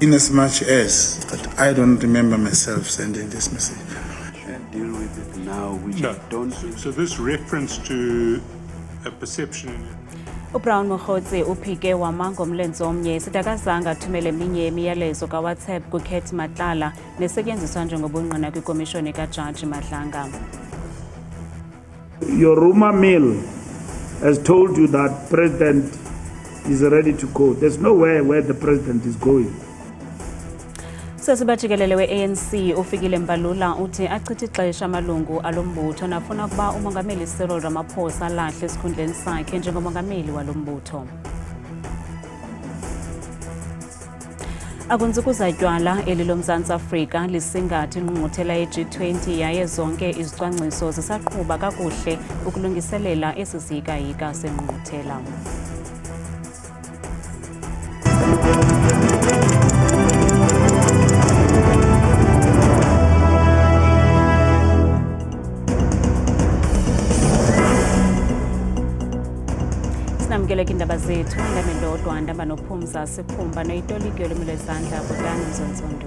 In as much as that I don't remember myself sending this message. Deal with it now, which No. I don't. So this reference to a perception. uBrown Mokhotsi uphike wama ngomlenze omnye sitakazanga athumele eminye imiyalezo kaWhatsApp kuKate Matlala nesetyenziswa njengobungqina kwikomishoni kaJaji Madlanga. Your rumor mill has told you that president is ready to go. There's nowhere where the president is going. Sesibajikelele we-ANC ufikile Mbalula uthi achithe ixesha amalungu alombutho nafuna ukuba umongameli Cyril Ramaphosa lahle esikhundleni sakhe njengomongameli walombutho. Akunzukuza tywala eli loMzantsi Afrika lisingathe ingqungquthela ye-G20 yaye zonke izicwangciso zisaqhuba kakuhle ukulungiselela esi siyikayika sengqungquthela. Sinamkeleka indaba zethu ndamendodwa ndamba nophumza siphumba noyitoliki yolwimi lwezandla Bhutani Nzonzondo.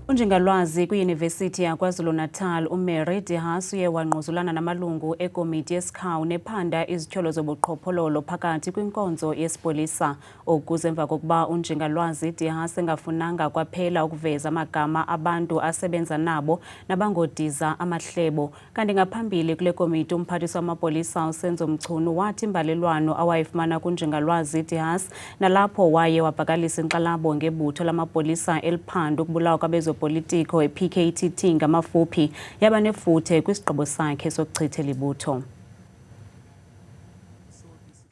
Unjingalwazi kwiYunivesithi yaKwaZulu-Natal uMary Dehas uye wangquzulana namalungu ekomiti yesikhawu nephanda izityholo zobuqhophololo phakathi kwinkonzo yesipolisa ukuze emva kokuba unjingalwazi Dehas engafunanga kwaphela ukuveza amagama abantu asebenza nabo nabangodiza amahlebo. Kanti ngaphambili kule komiti umphathiswa wamapolisa uSenzo Mchunu wathi imbalelwano awayifumana kunjingalwazi Dehas nalapho waye wabhakalisa inkxalabo ngebutho lamapolisa eliphanda ukubulawa kwabezo politiko ePKTT ngamafuphi yaba nefuthe kwisigqibo sakhe sokuchitha libutho.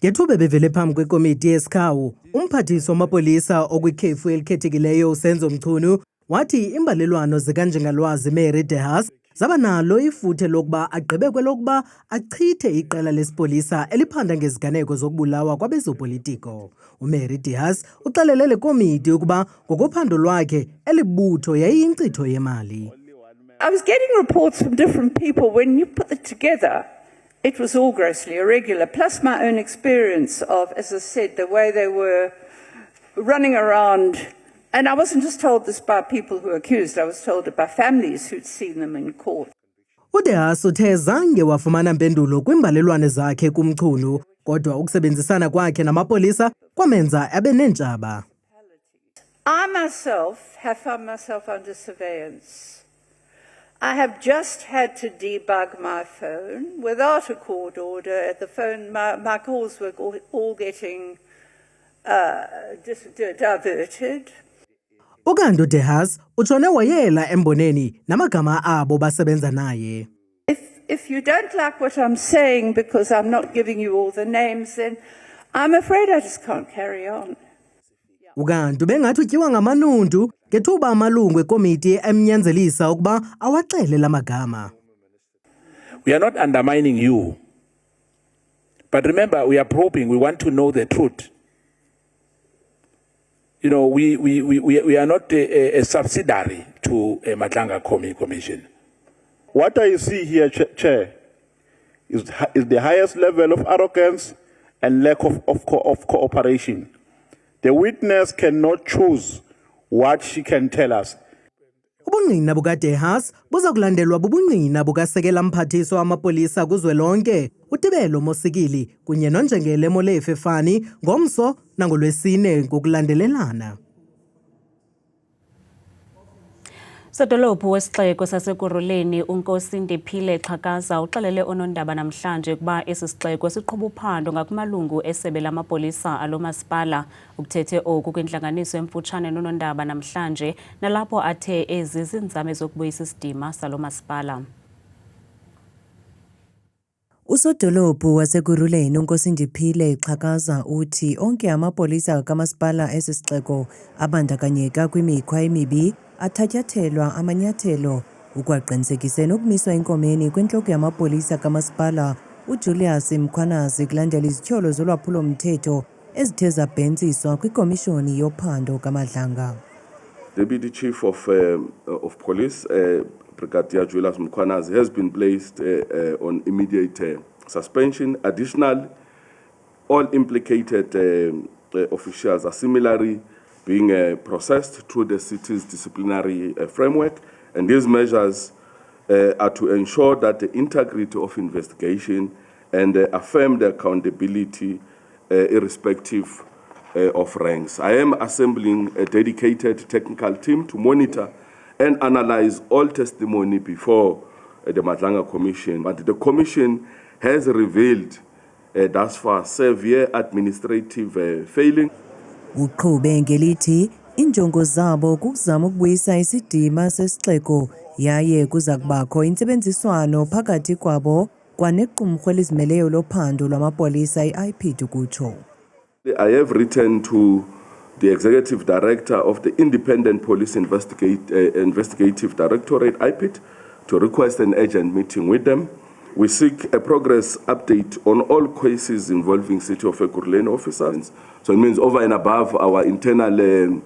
Ngethuba bevele phambi kwekomiti yesikhawu umphathiswa wamapolisa okwikhefu elikhethekileyo uSenzo Mchunu wathi imbalelwano zikanjingalwazi Mary Dehas zaba nalo ifuthe lokuba agqibe kwelokuba achithe iqela lesipolisa eliphanda ngeziganeko zokubulawa kwabezopolitiko. uMary Dehas uxelele le komiti ukuba ngokophando lwakhe elibutho yayiyinkcitho yemali. I was getting reports from different people. When you put it together, it was all grossly irregular, plus my own experience of, as I said, the way they were running around. And I wasn't just told this by people who were accused, I was told it by families who'd seen them in court. uDehas uthe zange wafumana mpendulo kwimbalelwane zakhe kumchunu, kodwa ukusebenzisana kwakhe namapolisa kwamenza abe nentshaba. I myself have found myself under surveillance. I have just had to debug my phone without a court order. The phone, my calls were all getting diverted. Ukanti uDehas utshone wayela emboneni namagama abo basebenza naye. If you don't like what I'm saying because I'm not giving you all the names, then I'm afraid I just can't carry on. Ukanti bengathi utyiwa ngamanundu ngethuba amalungu ekomiti emnyanzelisa ukuba awaxele lamagama. We are not undermining you. But remember, we are probing. We want to know the truth. You know, we are not a subsidiary to a Matlanga Commission. What I see here, Chair, is the highest level of arrogance and lack of cooperation. The witness cannot choose what she can tell us. Ubungqina bukaDehas buza kulandelwa bubungqina bukasekela mphathiswa wamapolisa kuzwelonke uTibelo Mosikili kunye nonjengele Molefe Fani ngomso nangolwesine ngokulandelelana. Sodolophu wesixeko saseKuruleni uNkosi Ndiphile Xhakaza uxelele onondaba namhlanje ukuba esi sixeko siqhuba uphando ngakumalungu esebe lamapolisa alomasipala. Ukuthethe oku kwintlanganiso emfutshane nonondaba namhlanje nalapho athe ezi zinzame zokubuyisa isidima salomasipala. Usodolophu waseKuruleni uNkosi Ndiphile Xhakaza uthi onke amapolisa kamasipala esi sixeko abandakanyeka kwimikhwa emibi athatyathelwa amanyathelo ukwaqinisekisa nokumiswa inkomeni kwintloko yamapolisa kamasipala uJulius Mkhwanazi kulandela izityholo zolwaphulo-mthetho ezithe zabhentsiswa kwikomishoni yophando kaMadlanga. Deputy Chief of Police, Brigadier Julius Mkhwanazi, has been placed on immediate suspension. Additionally, all implicated officials are similarly being processed through the city's disciplinary framework, and these measures are to ensure that the integrity of investigation and affirm the accountability irrespective of ranks. I am assembling a dedicated technical team to monitor and analyze all testimony before the Madlanga Commission, but the Commission has revealed thus far severe administrative failing. Uqhube ngelithi injongo zabo kuzama ukubuyisa isidima sesixeko yaye kuza kubakho intsebenziswano phakathi kwabo kwanequmrhu elizimeleyo lophando lwamapolisa i-IPID ukutsho. I have written to the Executive Director of the Independent Police Investigative Directorate, IPID, to request an urgent meeting with them. We seek a progress update on all cases involving City of Ekurhuleni officers. So it means over and above our internal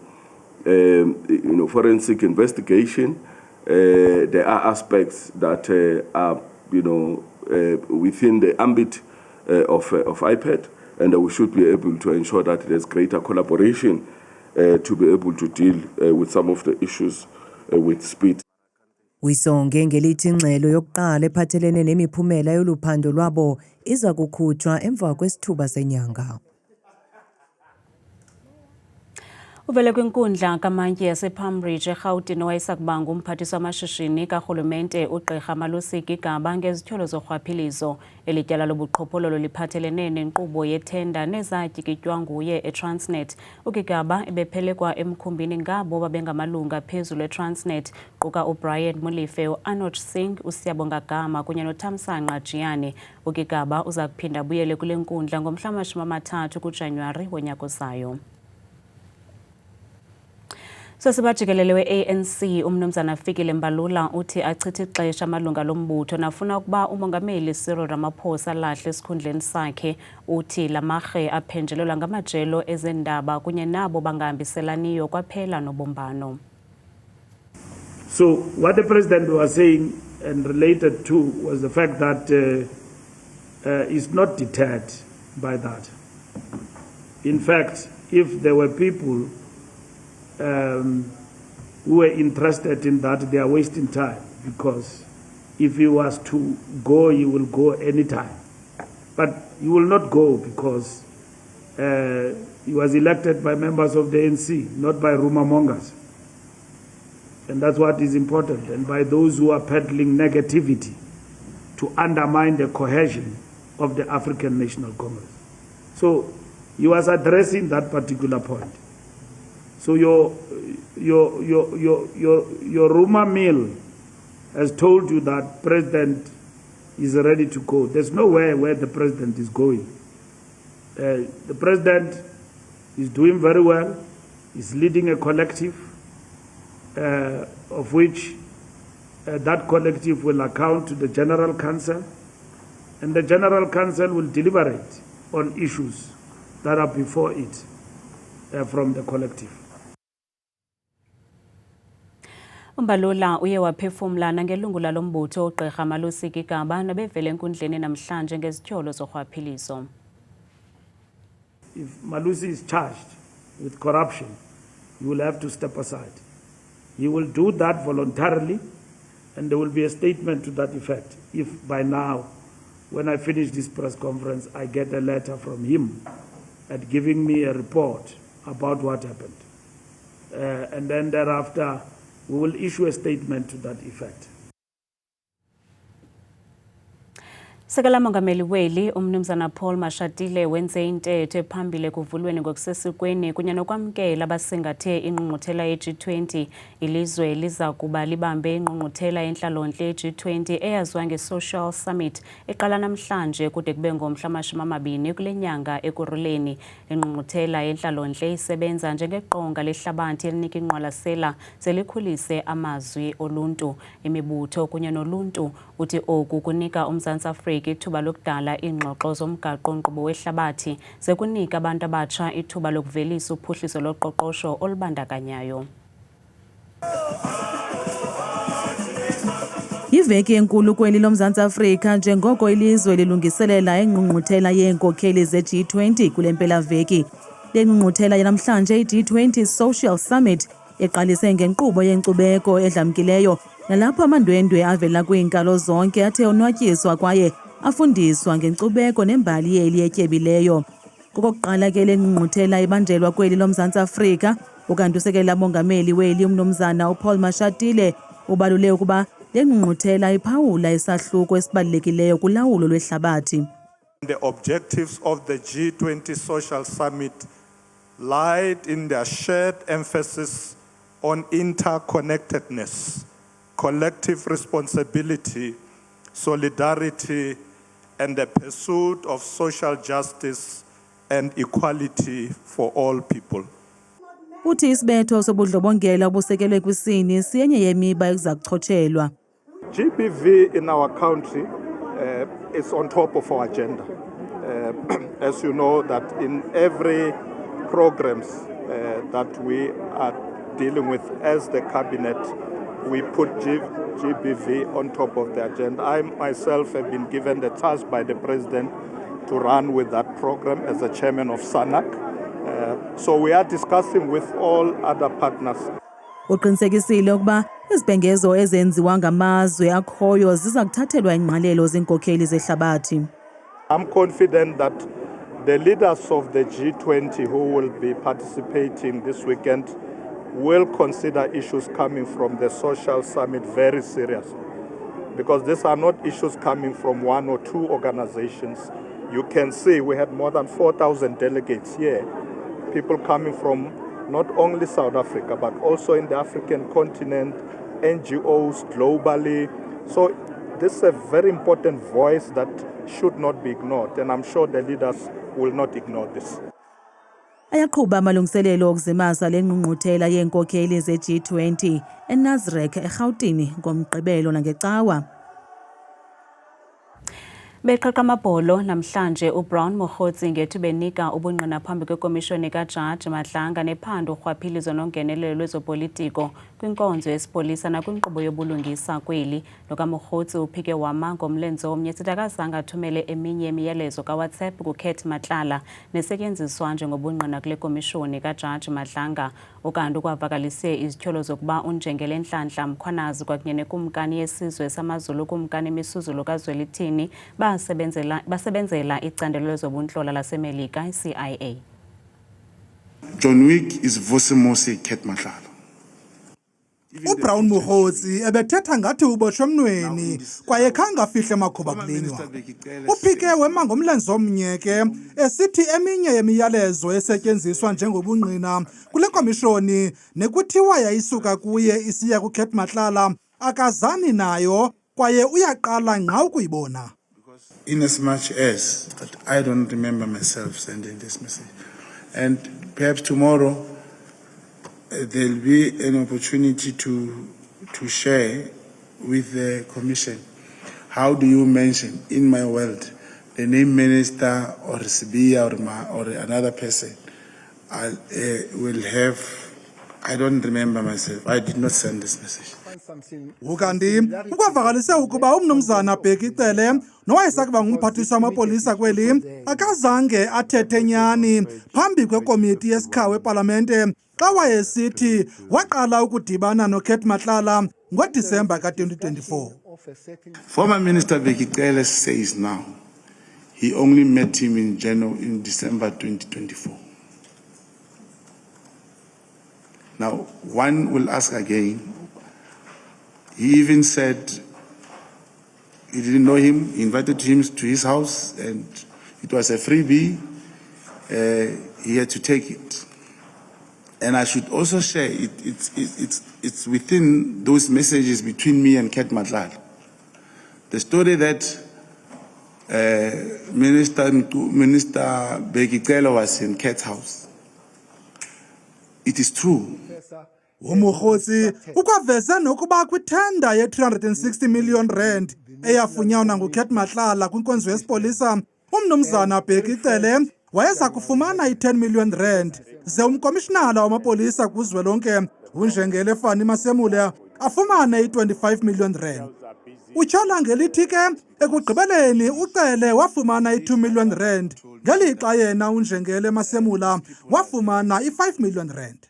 forensic investigation, there are aspects that are within the ambit of IPID, and we should be able to ensure that there's greater collaboration to be able to deal with some of the issues with speed. Wisonge ngelithi ingxelo yokuqala ephathelene nemiphumela yoluphando lwabo iza kukhutshwa emva kwesithuba senyanga. Uvele kwinkundla kamantyi yasePalmridge eRhawutini owayesakubanga umphathiswa wamashishini karhulumente uGqirha Malusi Gigaba ngezithyolo zorhwaphilizo. Eli tyala lobuqhophololo liphathelene nenkqubo yethenda nezatyikitywa nguye eTransnet. uGigaba ebephelekwa emkhumbini ngabo babengamalunga phezulu eTransnet, quka uBrian Mulife, uAnoj Singh, uSiyabonga Gama kunye noThamsanqa Jiyane. uGigaba uza kuphinda buyele kule nkundla ngomhla wama-30 kuJanuwari wonyaka ozayo. Sosibajikelele we-ANC umnumzana Fikile Mbalula uthi achithe ixesha amalunga lombutho nafuna ukuba umongameli Cyril Ramaphosa lahle esikhundleni sakhe. Uthi lamarhe aphenjelelwa ngamajelo ezendaba kunye nabo bangahambiselaniyo kwaphela nobumbano. So what the president was saying and related to was the fact that he's not deterred by that. In fact, if there were people who were interested in that, they are wasting time, because if he was to go, he will go anytime. But he will not go because he was elected by members of the ANC, not by rumor mongers. And that's what is important, and by those who are peddling negativity to undermine the cohesion of the African National Congress. So he was addressing that particular point. So your rumor mill has told you that president is ready to go. There's nowhere where the president is going. The president is doing very well. He's leading a collective of which that collective will account to the General Council, and the General Council will deliberate on issues that are before it from the collective. Mbalula uye waphefumlana ngelungu lalombutho uGqirha Malusi Gigaba nabevele enkundleni namhlanje ngezithyolo zorhwaphilizo. If Malusi is charged with corruption, you will have to step aside. He will do that voluntarily, and there will be a statement to that effect. If by now, when I finish this press conference, I get a letter from him at giving me a report about what happened. And then thereafter, we will issue a statement to that effect. Sekela mongameli weli umnumzana Paul Mashatile wenze intetho ephambili ekuvulweni ngokusesikweni kunye nokwamkela abasingathe ingqungquthela ye-G20. Ilizwe liza kuba libambe ingqungquthela yenhlalontle ye-G20 eyaziwa nge-Social Summit eqala namhlanje kude kube ngomhla wama-20 kule nyanga Ekurhuleni. Ingqungquthela yenhlalontle isebenza njengeqonga lehlabathi elinika ingqwalasela selikhulise amazwi oluntu, imibutho kunye noluntu. Uthi oku kunika uMzantsi Afrika ithuba lokudala ingxoxo zomgaqo-nkqubo wehlabathi sekunika abantu abatsha ithuba lokuvelisa uphuhliso loqoqosho olubandakanyayo. Yiveki enkulu kweli loMzantsi Afrika njengoko ilizwe lilungiselela ingqungquthela yeenkokheli ze-G20 kule mpelaveki. Le ngqungquthela yanamhlanje i-G20 Social Summit eqalise ngenkqubo yenkcubeko edlamkileyo nalapho amandwendwe avela kwiinkalo zonke athe onwatyiswa kwaye afundiswa ngenkcubeko nembali yeli etyebileyo. Kokokuqala ke le ngqungquthela ibanjelwa kweli loMzantsi Afrika, ukanti usekela mongameli weli umnumzana uPaul Mashatile ubalule ukuba le ngqungquthela iphawula isahluko esibalulekileyo kulawulo lwehlabathi. The objectives of the G20 Social Summit lied in their shared emphasis on interconnectedness, collective responsibility, solidarity, and the pursuit of social justice and equality for all people. Uthi isibetho sobudlobongela obusekelwe kwisini siyenye yemiba ekuza kuchotshelwa. GBV in our country is on top of our agenda. As you know, that in every programs that we are dealing with as the cabinet, we put GBV on top of the agenda. I myself have been given the task by the president to run with that program as the chairman of SANAC. So we are discussing with all other partners. Uqinisekisile ukuba izibhengezo ezenziwa ngamazwe akhoyo ziza kuthathelwa ingqalelo ziinkokheli zehlabathi. I'm confident that the leaders of the G20 who will be participating this weekend will consider issues coming from the social summit very seriously, because these are not issues coming from one or two organizations. You can see we had more than 4,000 delegates here, people coming from not only South Africa, but also in the African continent, NGOs globally. So this is a very important voice that should not be ignored, and I'm sure the leaders will not ignore this. Ayaqhuba amalungiselelo okuzimasa le ngqungquthela yeenkokheli ze-G20 eNasrec eRhawutini ngomgqibelo nangecawa. Beqaqa amabholo namhlanje uBrown Mokgotsi ngethu benika ubungqina phambi kwekomishoni kaJaji Madlanga nephando urhwaphilizo nongenelelo lwezopolitiko kwinkonzo yesipolisa nakwinkqubo yobulungisa kweli. Lokamokgotsi uphike wama ngomlenze omnye sitakazange athumele eminye imiyalezo kaWhatsApp kuKate Matlala nesetyenziswa njengobungqina kule komishoni kaJaji Madlanga. Ukanti kwavakalise izityholo zokuba uNjengele Nhlanhla Mkhwanazi kwakunye nekumkani yesizwe samaZulu kumkani Misuzulo kaZwelithini basebenzela icandelo lezobuntlola laseMelika i-CIA. John Wick is Vusimusi Kate Matlala. uBrown Mokgotsi ebethetha ngathi ubotshwe emnweni kwaye khange afihle amakhuba kulinywa. Uphike wema ngomlenze omnye ke esithi eminye yemiyalezo esetyenziswa njengobungqina kule komishoni nekuthiwa yayisuka kuye isiya kuKate Matlala akazani nayo kwaye uyaqala ngqa ukuyibona. In as much as that I don't remember myself sending this message. And perhaps tomorrow there'll be an opportunity to share with the commission. How do you mention in my world the name minister or Sibia or another person? I will have, I don't remember myself. I did not send this message. Ukanti ukwavakalise ukuba umnumzana Bhekicele nowayesakuba ngumphathiswa wamapolisa kweli akazange athethe nyani phambi kwekomiti yesikhawu epalamente xa wayesithi waqala ukudibana noKate Matlala ngoDisemba ka-2024. Former Minister Bhekicele says now he only met him in December 2024. Now, one will ask again, he even said he didn't know him, he invited him to his house, and it was a freebie. He had to take it. And I should also share, it's within those messages between me and Kate Matlala. The story that Minister Bhekicele was in Kate's house, it is true. uMokgotsi ukwaveze nokuba kwithenda ye-360 million rand eyafunyanwa nguKate Matlala kwinkonzo yesipolisa umnumzana Bhekicele wayeza kufumana i-10 million rand ze umkomishinala wamapolisa kuzwelonke uNjengele Fani Masemule afumane i-25 million rand. Utshola ngelithi ke ekugqibeleni uCele wafumana i-2 million rand ngelixa yena uNjengele Masemula wafumana i-5 million rand.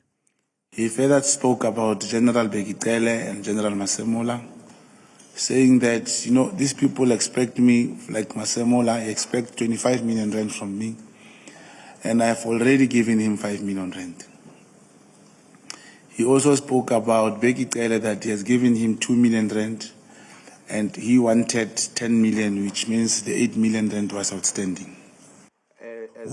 He further spoke about General Bekicele and General Masemula, saying that, you know, these people expect me, like Masemula, he expect 25 million rand from me, and I have already given him 5 million rand. He also spoke about Bekicele, that he has given him 2 million rand, and he wanted 10 million, which means the 8 million rand was outstanding.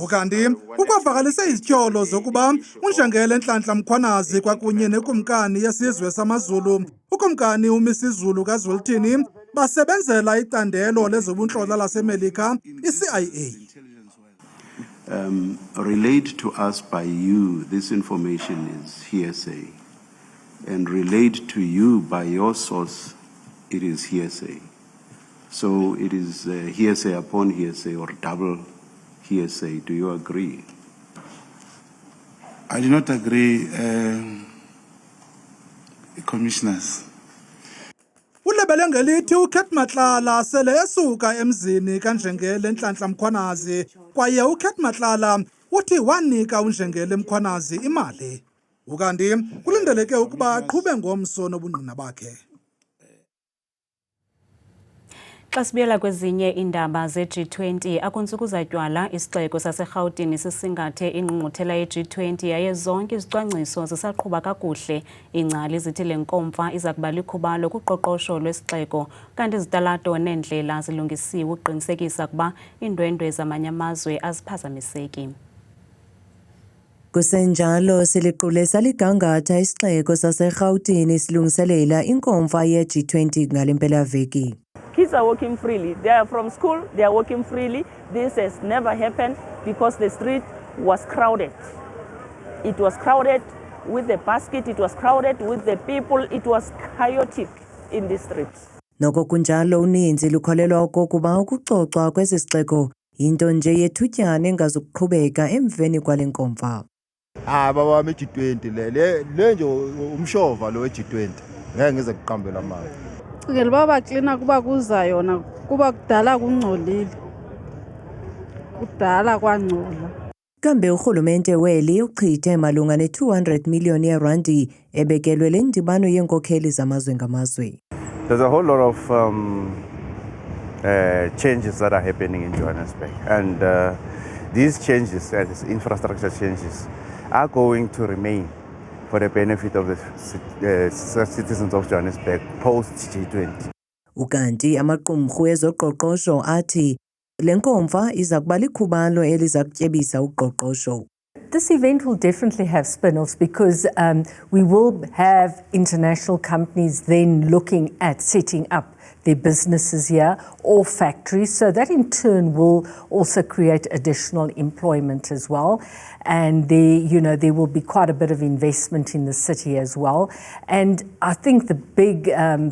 Ukanti ukwavakalise izityholo zokuba uNjengele Nhlanhla Mkhwanazi kwakunye nekumkani yesizwe samaZulu ukumkani uMisizulu kaZwelithini basebenzela icandelo lezobuntlola laseMelika iCIA. Relayed to us by you, this information is hearsay, and relayed to you by your source, it is hearsay. So it is hearsay upon hearsay, or double hearsay. Do you agree? I do not agree, commissioners. Ulebele ngelithi uKet Matlala sele esuka emzini kaNjengele Nhlanhla Mkhwanazi kwaye uKet Matlala uthi wanika uNjengele Mkhwanazi imali. Ukanti kulindeleke ukuba aqhube ngomso nobungqina bakhe. Xa sibuyela kwezinye iindaba ze-G20 akuntsuku zatywala isixeko saseRhawutini sisingathe ingqungquthela ye-G20 yaye zonke izicwangciso zisaqhuba kakuhle. Iingcali zithi le nkomfa iza kuba likhubalo kuqoqosho lwesixeko kanti izitalato neendlela zilungisiwe ukuqinisekisa ukuba iindwendwe zamanye amazwe aziphazamiseki. Kusenjalo siliqule saligangatha isixeko saseRhawutini silungiselela inkomfa ye-G20 ngale mpelaveki. Kids are walking freely. They are from school, they are walking freely. This has never happened because the street was crowded. It was crowded with the basket, it was crowded with the people, it was chaotic in the streets. Noko kunjalo uninzi lukholelwa okokuba ukucocwa kwesi sixeko yinto nje yethutyana engazukuqhubeka emveni kwale nkomfa. Baba G20 le nje umshova lo we-G20 ngeke ngize kuqambela amanga. Ngeli baba klina kuba kuza yona kuba kudala kungcolile. Kudala kwangcola. Kambe urhulumente weli uchithe malunga ne-200 million yeerandi ebekelwe le ndibano yeenkokheli zamazwe ngamazwe. There's a whole lot of changes that are happening in Johannesburg, and these changes, these infrastructure changes, are going to remain for the benefit of the citizens of Johannesburg post G20. Ukanti amaqumrhu ezoqoqosho athi le nkomfa iza kuba likhubalo eliza kutyebisa uqoqosho. This event will definitely have spin-offs because we will have international companies then looking at setting up their businesses here or factories. So that in turn will also create additional employment as well. And there will be quite a bit of investment in the city as well. And I think the big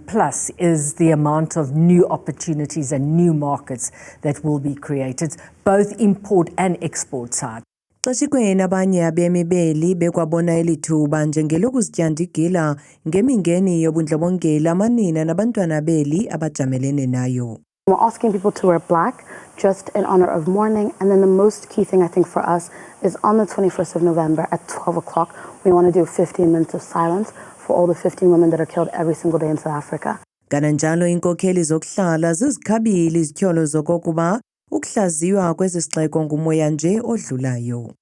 plus is the amount of new opportunities and new markets that will be created, both import and export side. Xeshikweni abanye abemi beli bekwabona elithuba njengelokuzityandigila ngemingeni yobundlobongela amanina nabantwana beli abajamelene nayo. We're asking people to wear black just in honor of mourning, and then the most key thing I think for us is on the 21st of November at 12 o'clock we want to do 15 minutes of silence for all the 15 women that are killed every single day in South Africa. Kananjalo inkokheli zokuhlala zizikhabile izityholo zokokuba ukuhlaziywa kwesi sixeko ngumoya nje odlulayo.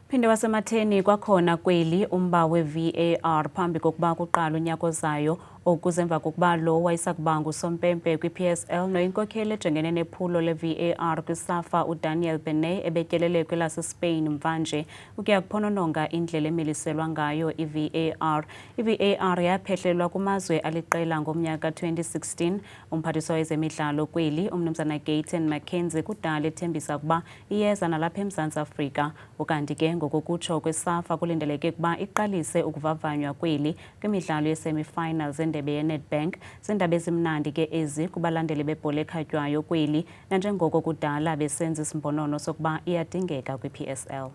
Phinde wasematheni kwakhona kweli umba we-VAR phambi kokuba kuqala unyaka ozayo okuze emva kokuba lo wayesakuba ngusompempe kwi-PSL noyinkokheli ejongene nephulo le-VAR kwiSAFA uDaniel Benet ebetyelele kwelaseSpain mvanje ukuya kuphonononga indlela emiliselwa ngayo i-VAR. I-VAR yaphehlelwa kumazwe aliqela ngomnyaka 2016. Umphathiswa wezemidlalo kweli umnumzana Gayton McKenzie kudala ethembisa ukuba iyeza nalapha eMzantsi Afrika. Ukanti ke ngokokutsho kweSAFA kulindeleke ukuba iqalise ukuvavanywa kweli kwimidlalo ye-semi-finals endebe ye-Nedbank. Zindaba ezimnandi ke ezi kubalandeli bebhola ekhatywayo kweli nanjengoko kudala besenza isimbonono sokuba iyadingeka kwi-PSL.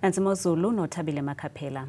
Nantsi Mozulu noThabile Makhaphela.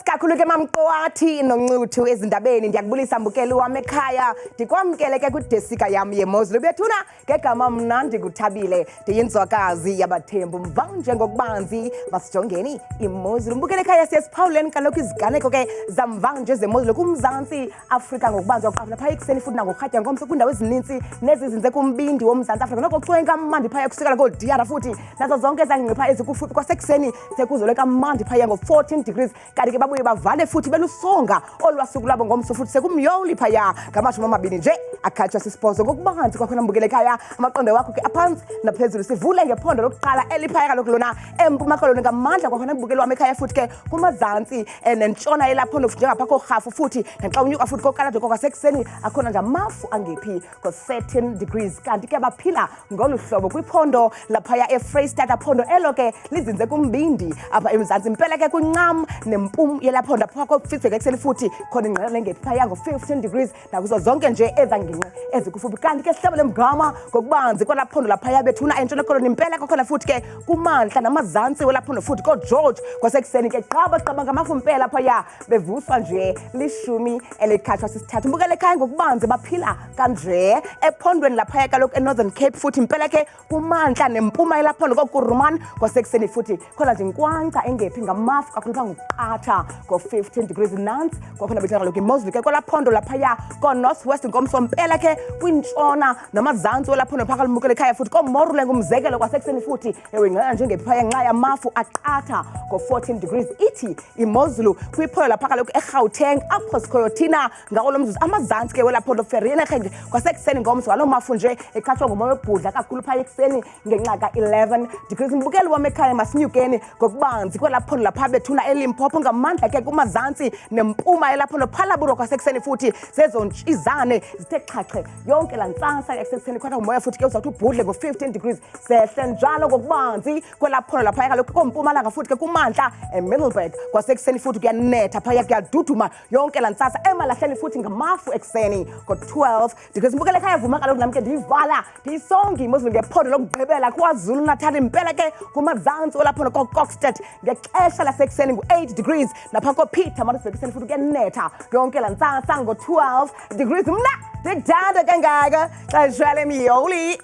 Kakhulu kakhulu ke mamqowathi noncuthu ezindabeni ndiyakubulisa mbukeli wami ekhaya ndikwamkele ke kudesika yam yemozulu bethuna ngegama mna ndikuthabile ndiyinzwakazi yabathembu mvanje ngokubanzi masijongeni imozulu mbukeli ekhaya siyesiphawuleni kaloku iziganeko ke zamvanje zemozulu kumzantsi Afrika ngokubanzi waqapha phaya ekuseni futhi nangorhatya ngomso kwiindawo ezininzi nezizinze kumbindi womzantsi Afrika noko kucwenga kamandi phaya kusukela koDiara futhi nazo zonke ezangqipha ezikufuphi kwasekuseni sekuzole kamandi phaya ngo-14 degrees kanti ke babuye bavale futhi belusonga olwasuku lwabo ngomso futhi sekumyoli phaya ngamashumi nje akhatshwa sisipozo ngokubanzi kwakhona mbukele ekhaya amaqondo wakho ke aphansi naphezulu sivule ngephondo lokuqala eliphaya kaloku lona empuma koloni ngamandla kwakhona mbukeli wami ekhaya futhi ke kumazantsi nentshona elaphondo futhi njengapha korhafu futhi naxa unyuka futhi kokalado kwasekuseni akhona nje amafu angephi ko-13 degrees kanti ke baphila ngolu hlobo kwiphondo laphaya eFreystata phondo elo ke lizinze kumbindi apha emzantsi impela ke kuncam nempum yelaphondo apha koFitzroy ekuseni futhi khona ingqele ngephi phaya ngo-15 degrees nakuzo zonke nje ezanginqe ezikufuphi kanti ke sihlabele mgama ngokubanzi kwalaphondo laphaya bethuna entshona koloni impela kwakhona futhi ke kumantla namazantsi welaphondo futhi koGeorge kwasekuseni ke qaba ngamafu mpela phaya bevuswa nje lishumi elikhatshwa sisithathu mbukele ekhaya ngokubanzi baphila kanje ephondweni laphaya kaloku eNorthern Cape futhi impela ke kumantla nempuma yelaphondo koKuruman kwasekuseni futhi khona nje inkwankca engephi ngamafu kakhulu pha ngokuqatha ngo-15 degrees nantsi kwakhona bethina kaloku imozulu ke kwalaphondo laphaya ko-northwest ngomso mpela ke kwintshona namazantsi welaphondo phaka limbukele ekhaya futhi komorule ngumzekelo kwasekuseni futhi ewe ingxela njengephi phaya ngenxa yamafu aqatha ngo-14 degrees ithi imozulu kwiphondo lapha kaloku eGauteng apho sikhoyo thina ngawo lo mzuzu amazantsi ke welaphondo Vereeniging kwasekuseni ngomso waloo mafu nje ekhatshwa ngumoya webhudla kakhulu phaya ekuseni ngenxa ka-11 degrees mbukeli wam ekhaya masinyukeni ngokubanzi kwelaphondo lapha bethuna eLimpopo ngamandla ke kumazantsi nempuma yelaphondo phalaburwa kwasekuseni futhi zezontshizane zithe xhaxhe yonke laa ntsasa yakusekuseni khona umoya futhi ke uzawuthi ubhudle ngo-15 degrees zehle njalo ngokubanzi kwelaphondo laphaya kaloku kompumalanga futhi ke kumantla eMiddelburg kwasekuseni futhi kuyanetha phaya kuyaduduma yonke laa ntsasa emalahleni futhi ngamafu ekuseni ngo-12 degrees mbukele ekhaya vuma kaloku nam ke ndiyivala ndiyisonge imozulu ngephondo lokugqibela KwaZulu Natal impela ke kumazantsi olaphondo koKokstad ngexesha lasekuseni ngu-8 degrees napha koPeter Maritzburg ekuseni futhi kuyanetha yonke laa ntsasa ngo-12 degrees mna ndidada kangaka xa shwele miyoli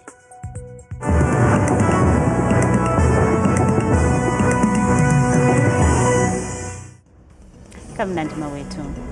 kamnandi mawethu.